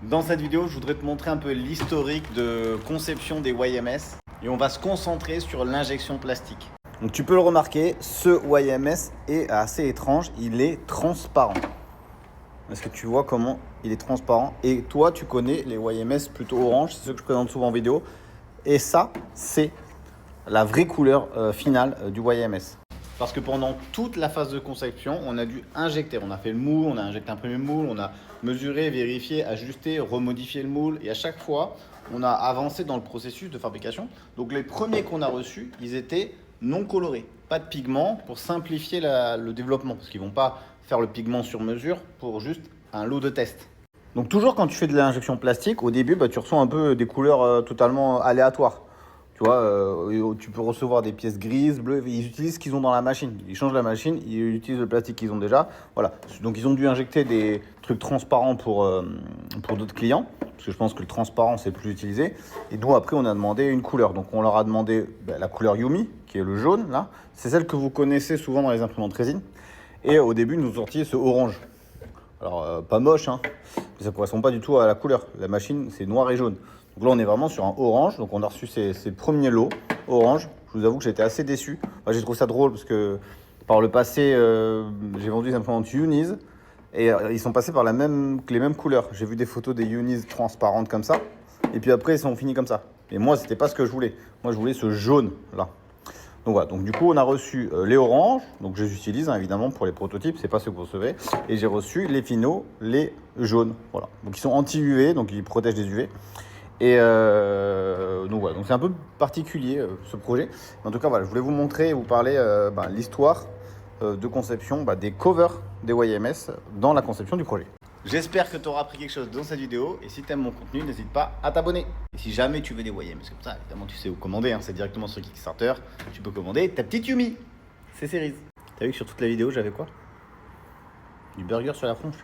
Dans cette vidéo, je voudrais te montrer un peu l'historique de conception des YMS et on va se concentrer sur l'injection plastique. Donc tu peux le remarquer, ce YMS est assez étrange, il est transparent. Est-ce que tu vois comment il est transparent? Et toi, tu connais les YMS plutôt orange, c'est ceux que je présente souvent en vidéo. Et ça, c'est la vraie couleur finale du YMS. Parce que pendant toute la phase de conception, on a dû injecter. On a fait le moule, on a injecté un premier moule, on a mesuré, vérifié, ajusté, remodifié le moule. Et à chaque fois, on a avancé dans le processus de fabrication. Donc les premiers qu'on a reçus, ils étaient non colorés. Pas de pigment pour simplifier le développement. Parce qu'ils ne vont pas faire le pigment sur mesure pour juste un lot de test. Donc toujours quand tu fais de l'injection plastique, au début, tu reçois un peu des couleurs totalement aléatoires. Tu vois, tu peux recevoir des pièces grises, bleues, ils utilisent ce qu'ils ont dans la machine. Ils changent la machine, ils utilisent le plastique qu'ils ont déjà. Voilà. Donc ils ont dû injecter des trucs transparents pour d'autres clients, parce que je pense que le transparent c'est plus utilisé. Et nous après on a demandé une couleur. Donc on leur a demandé la couleur Yumi, qui est le jaune là. C'est celle que vous connaissez souvent dans les imprimantes résine. Et au début ils nous ont sorti ce orange. Alors pas moche, hein, mais ça ne correspond pas du tout à la couleur. La machine c'est noir et jaune. Donc là, on est vraiment sur un orange. Donc on a reçu ces premiers lots orange. Je vous avoue que j'étais assez déçu. Moi, j'ai trouvé ça drôle parce que par le passé, j'ai vendu des imprimantes Unis et ils sont passés par les mêmes couleurs. J'ai vu des photos des Unis transparentes comme ça. Et puis après, ils sont finis comme ça. Et moi, c'était pas ce que je voulais. Moi, je voulais ce jaune là. Donc voilà, donc du coup on a reçu les oranges, donc je les utilise évidemment pour les prototypes, c'est pas ce que vous recevez, et j'ai reçu les finaux, les jaunes, voilà. Donc ils sont anti-UV, donc ils protègent des UV. Et donc voilà, donc c'est un peu particulier ce projet. Mais en tout cas voilà, je voulais vous montrer et vous parler l'histoire de conception des covers des YMS dans la conception du projet. J'espère que tu auras appris quelque chose dans cette vidéo et si tu aimes mon contenu, n'hésite pas à t'abonner. Et si jamais tu veux des YMS comme ça, évidemment tu sais où commander, c'est directement sur Kickstarter, tu peux commander ta petite Yumi. C'est Cerise. T'as vu que sur toute la vidéo j'avais quoi? Du burger sur la tronche.